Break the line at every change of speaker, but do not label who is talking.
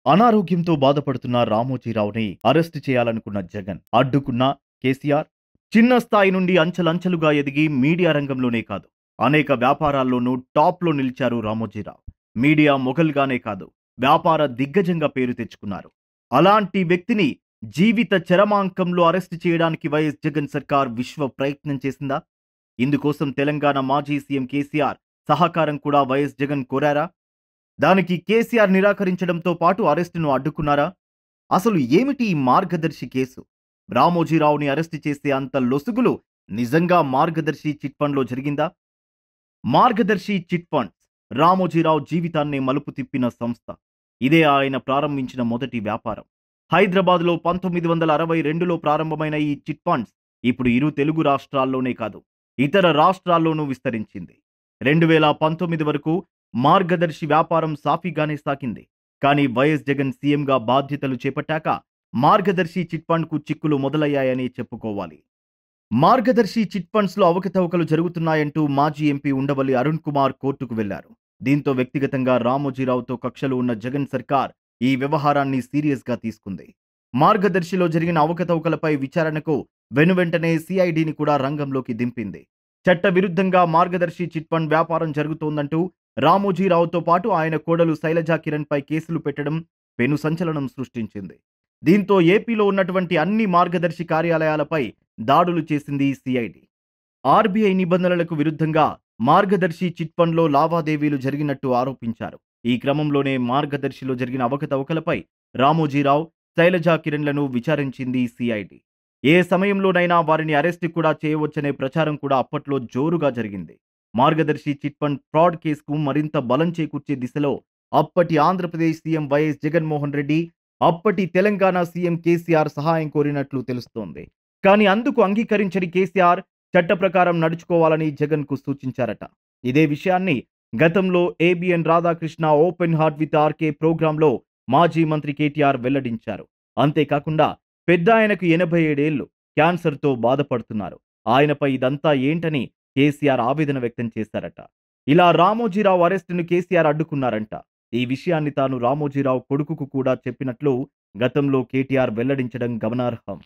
అనారోగ్యంతో బాధపడుతున్న రామోజీరావుని అరెస్టు చేయాలనుకున్న జగన్ అడ్డుకున్న కేసీఆర్ చిన్న స్థాయి నుండి అంచెలంచెలుగా ఎదిగి మీడియా రంగంలోనే కాదు అనేక వ్యాపారాల్లోనూ టాప్లో నిలిచారు రామోజీరావు. మీడియా మొఘల్గానే కాదు వ్యాపార దిగ్గజంగా పేరు తెచ్చుకున్నారు. అలాంటి వ్యక్తిని జీవిత చరమాంకంలో అరెస్టు చేయడానికి వైఎస్ జగన్ సర్కార్ విశ్వ ప్రయత్నం చేసిందా? ఇందుకోసం తెలంగాణ మాజీ సీఎం కేసీఆర్ సహకారం కూడా వైఎస్ జగన్ కోరారా? దానికి కేసీఆర్ నిరాకరించడంతో పాటు అరెస్టును అడ్డుకున్నారా? అసలు ఏమిటి ఈ మార్గదర్శి కేసు? రామోజీరావుని అరెస్టు చేసే అంత లొసుగులు నిజంగా మార్గదర్శి చిట్ ఫండ్‌లో జరిగిందా? మార్గదర్శి చిట్ ఫండ్స్ రామోజీరావు జీవితాన్నే మలుపు తిప్పిన సంస్థ. ఇదే ఆయన ప్రారంభించిన మొదటి వ్యాపారం. హైదరాబాద్‌లో 1962లో ప్రారంభమైన ఈ చిట్ ఫండ్స్ ఇప్పుడు ఇరు తెలుగు రాష్ట్రాల్లోనే కాదు, ఇతర రాష్ట్రాల్లోనూ విస్తరించింది. 2019 వరకు మార్గదర్శి వ్యాపారం సాఫీగానే సాగింది. కానీ వైఎస్ జగన్ సీఎంగా బాధ్యతలు చేపట్టాక మార్గదర్శి చిట్ ఫండ్‌కు చిక్కులు మొదలయ్యాయని చెప్పుకోవాలి. మార్గదర్శి చిట్ ఫండ్స్‌లో అవకతవకలు జరుగుతున్నాయంటూ మాజీ ఎంపీ ఉండవల్లి అరుణ్ కుమార్ కోర్టుకు వెళ్లారు. దీంతో వ్యక్తిగతంగా రామోజీరావుతో కక్షలు ఉన్న జగన్ సర్కార్ ఈ వ్యవహారాన్ని సీరియస్‌గా తీసుకుంది. మార్గదర్శిలో జరిగిన అవకతవకలపై విచారణకు వెనువెంటనే సీఐడీని కూడా రంగంలోకి దింపింది. చట్ట విరుద్ధంగా మార్గదర్శి చిట్ ఫండ్ వ్యాపారం జరుగుతోందంటూ రామోజీరావుతో పాటు ఆయన కోడలు శైలజా కిరణ్ పై కేసులు పెట్టడం పెను సంచలనం సృష్టించింది. దీంతో ఏపీలో ఉన్నటువంటి అన్ని మార్గదర్శి కార్యాలయాలపై దాడులు చేసింది సిఐడి. ఆర్బీఐ నిబంధనలకు విరుద్ధంగా మార్గదర్శి చిట్ ఫండ్‌లో లావాదేవీలు జరిగినట్టు ఆరోపించారు. ఈ క్రమంలోనే మార్గదర్శిలో జరిగిన అవకతవకలపై రామోజీరావు, శైలజా కిరణ్లను విచారించింది సిఐడి. ఏ సమయంలోనైనా వారిని అరెస్టు కూడా చేయవచ్చనే ప్రచారం కూడా అప్పట్లో జోరుగా జరిగింది. మార్గదర్శి చిట్ ఫండ్ ఫ్రాడ్ కేసుకు మరింత బలం చేకూర్చే దిశలో అప్పటి ఆంధ్రప్రదేశ్ సీఎం వైఎస్ జగన్మోహన్ రెడ్డి, అప్పటి తెలంగాణ సీఎం కేసీఆర్ సహాయం కోరినట్లు తెలుస్తోంది. కానీ అందుకు అంగీకరించని కేసీఆర్ చట్ట ప్రకారం నడుచుకోవాలని జగన్కు సూచించారట. ఇదే విషయాన్ని గతంలో ABN Radhakrishna open heart with RK ప్రోగ్రాంలో మాజీ మంత్రి కేటీఆర్ వెల్లడించారు. అంతేకాకుండా పెద్దాయనకు 87 ఏళ్లు, క్యాన్సర్తో బాధపడుతున్నారు. ఆయనపై ఇదంతా ఏంటని కేసీఆర్ ఆవేదన వ్యక్తం చేశారట. ఇలా రామోజీరావు అరెస్టును కేసీఆర్ అడ్డుకున్నారంట. ఈ విషయాన్ని తాను రామోజీరావు కొడుకుకు కూడా చెప్పినట్లు గతంలో కేటీఆర్ వెల్లడించడం గమనార్హం.